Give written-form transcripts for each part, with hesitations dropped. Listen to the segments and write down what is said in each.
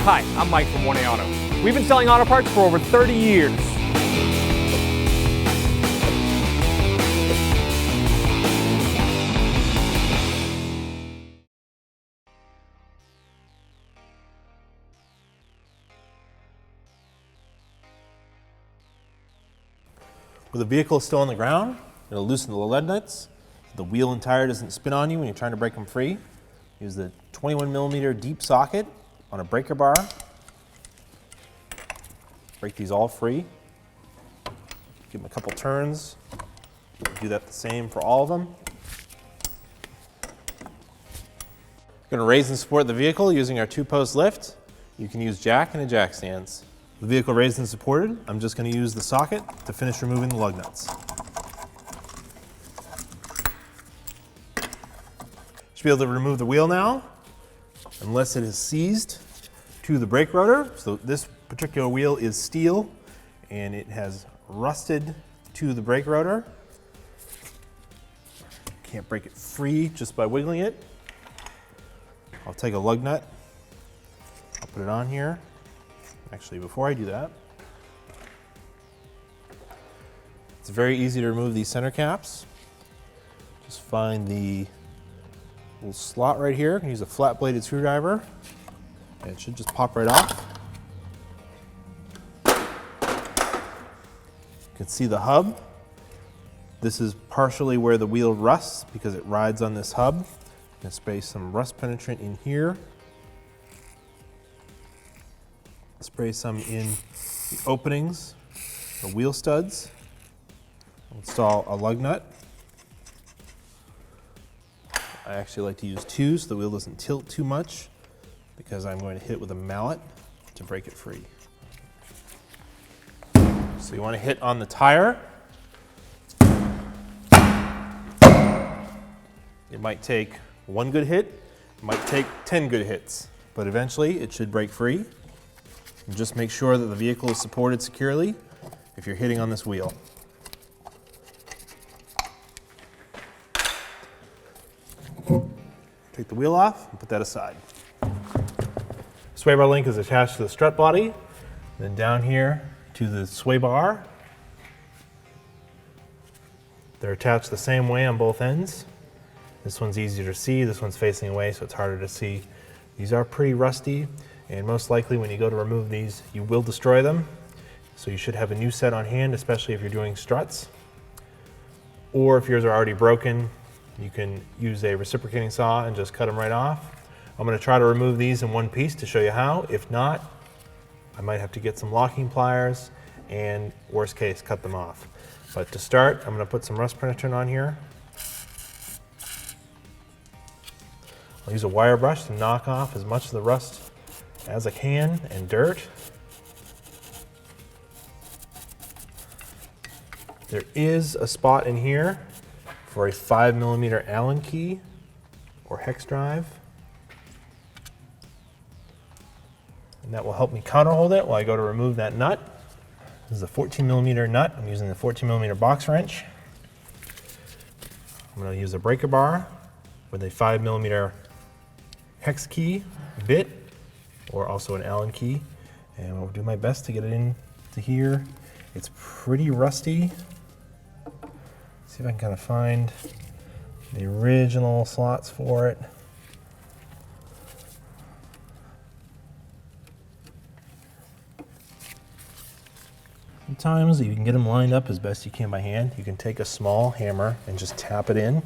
Hi, I'm Mike from 1A Auto. We've been selling auto parts for over 30 years. When the vehicle is still on the ground, it'll loosen the lug nuts. The wheel and tire doesn't spin on you when you're trying to break them free. Use the 21mm deep socket on a breaker bar. Break these all free. Give them a couple turns. Do that the same for all of them. We're going to raise and support the vehicle using our 2-post lift. You can use jack and a jack stands. The vehicle raised and supported, I'm just going to use the socket to finish removing the lug nuts. Should be able to remove the wheel now, unless it is seized to the brake rotor. So this particular wheel is steel and it has rusted to the brake rotor. Can't break it free just by wiggling it. I'll take a lug nut, I'll put it on here. Actually, before I do that, it's very easy to remove these center caps. Just find the little slot right here. You can use a flat bladed screwdriver and it should just pop right off. You can see the hub. This is partially where the wheel rusts because it rides on this hub. I'm going to spray some rust penetrant in here. Spray some in the openings, the wheel studs. Install a lug nut. I actually like to use 2 so the wheel doesn't tilt too much because I'm going to hit it with a mallet to break it free. So you want to hit on the tire. It might take 1 good hit, it might take 10 good hits, but eventually it should break free. And just make sure that the vehicle is supported securely if you're hitting on this wheel. Take the wheel off and put that aside. Sway bar link is attached to the strut body, then down here to the sway bar. They're attached the same way on both ends. This one's easier to see, this one's facing away, so it's harder to see. These are pretty rusty, and most likely when you go to remove these, you will destroy them. So you should have a new set on hand, especially if you're doing struts. Or if yours are already broken, you can use a reciprocating saw and just cut them right off. I'm going to try to remove these in one piece to show you how. If not, I might have to get some locking pliers and, worst case, cut them off. But to start, I'm going to put some rust penetrant on here. I'll use a wire brush to knock off as much of the rust as I can and dirt. There is a spot in here for a 5mm Allen key or hex drive. And that will help me counter hold it while I go to remove that nut. This is a 14mm nut. I'm using the 14mm box wrench. I'm going to use a breaker bar with a 5mm hex key bit, or also an Allen key, and I'll do my best to get it into here. It's pretty rusty. See if I can kind of find the original slots for it. Sometimes you can get them lined up as best you can by hand. You can take a small hammer and just tap it in.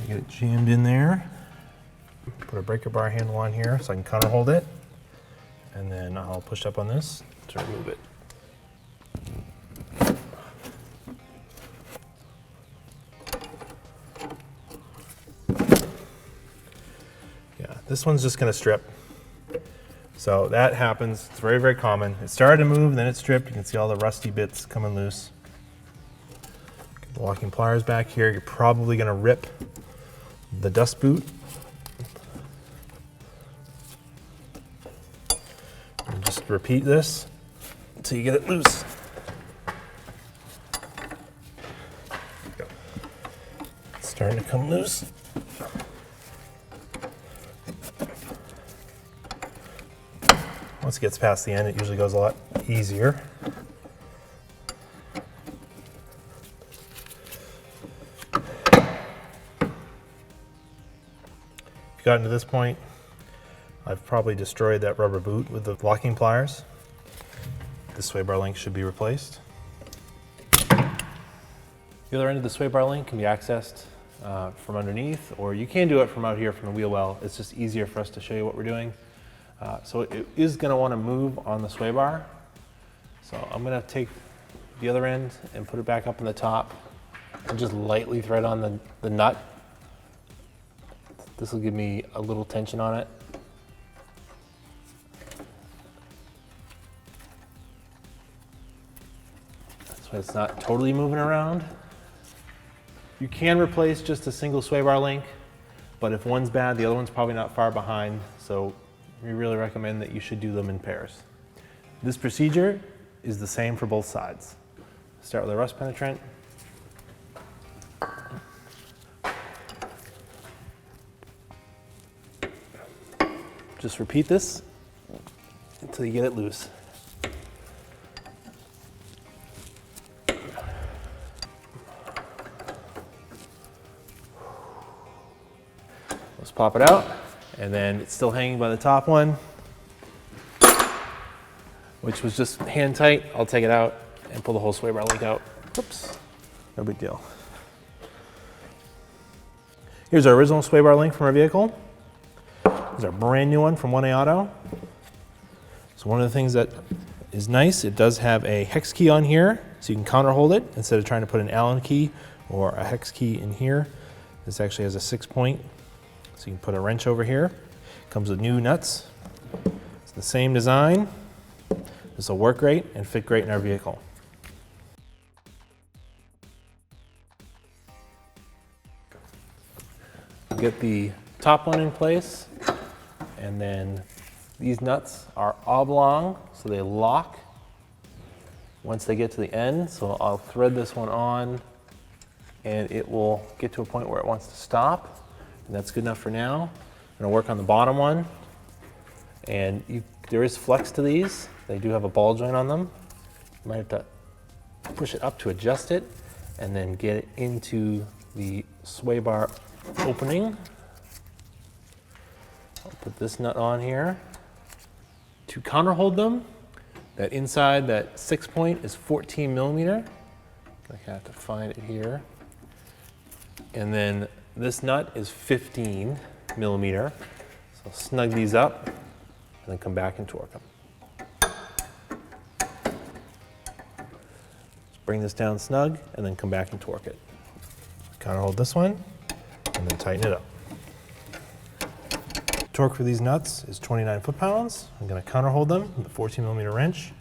Get it jammed in there. Put a breaker bar handle on here so I can counter hold it. And then I'll push up on this to remove it. Yeah, this one's just going to strip. So that happens. It's very, very common. It started to move, then it stripped. You can see all the rusty bits coming loose. Get the locking pliers back here. You're probably going to rip the dust boot. And just repeat this until you get it loose. Go. Starting to come loose. Once it gets past the end, it usually goes a lot easier. If you've gotten to this point, I've probably destroyed that rubber boot with the locking pliers. The sway bar link should be replaced. The other end of the sway bar link can be accessed from underneath, or you can do it from out here from the wheel well. It's just easier for us to show you what we're doing. So it is going to want to move on the sway bar. So I'm going to take the other end and put it back up on the top and just lightly thread on the nut. This will give me a little tension on it. That's why it's not totally moving around. You can replace just a single sway bar link, but if one's bad, the other one's probably not far behind, so we really recommend that you should do them in pairs. This procedure is the same for both sides. Start with a rust penetrant. Just repeat this until you get it loose. Let's pop it out, and then it's still hanging by the top one, which was just hand tight. I'll take it out and pull the whole sway bar link out. Oops, no big deal. Here's our original sway bar link from our vehicle. Here's our brand new one from 1A Auto. So one of the things that is nice, it does have a hex key on here, so you can counter hold it instead of trying to put an Allen key or a hex key in here. This actually has a 6-point. So you can put a wrench over here. Comes with new nuts. It's the same design. This will work great and fit great in our vehicle. Get the top one in place, and then these nuts are oblong, so they lock once they get to the end. So I'll thread this one on, and it will get to a point where it wants to stop. And that's good enough for now. I'm gonna work on the bottom one. And there is flex to these. They do have a ball joint on them. You might have to push it up to adjust it, and then get it into the sway bar opening. I'll put this nut on here. To counter hold them, that inside, that 6-point is 14 millimeter. I have to find it here. And then this nut is 15 millimeter. So I'll snug these up and then come back and torque them. Just bring this down snug and then come back and torque it. Counter hold this one and then tighten it up. Torque for these nuts is 29 foot-pounds. I'm going to counter hold them with a 14 millimeter wrench.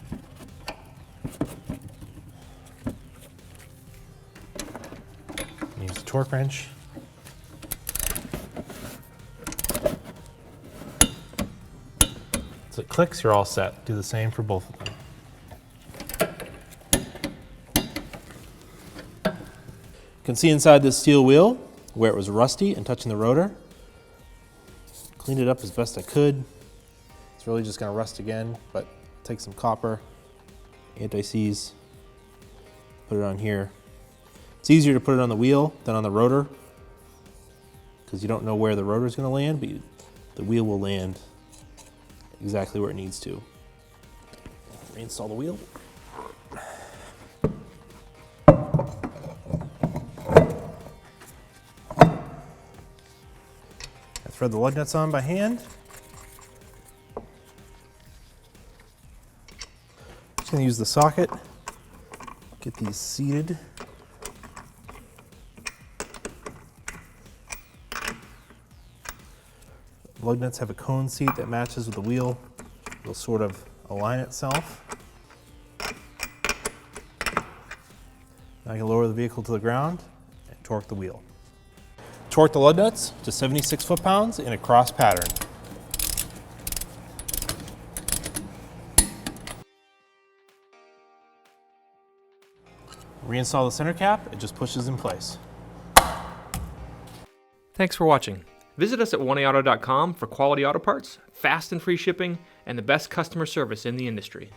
Use the torque wrench. So it clicks, you're all set. Do the same for both of them. You can see inside this steel wheel where it was rusty and touching the rotor. Cleaned it up as best I could. It's really just going to rust again, but take some copper, anti-seize, put it on here. It's easier to put it on the wheel than on the rotor because you don't know where the rotor is going to land, but the wheel will land exactly where it needs to. Reinstall the wheel. I thread the lug nuts on by hand. Just going to use the socket, get these seated. Lug nuts have a cone seat that matches with the wheel. It'll sort of align itself. Now I can lower the vehicle to the ground and torque the wheel. Torque the lug nuts to 76 foot-pounds in a cross pattern. Reinstall the center cap, it just pushes in place. Thanks for watching. Visit us at 1AAuto.com for quality auto parts, fast and free shipping, and the best customer service in the industry.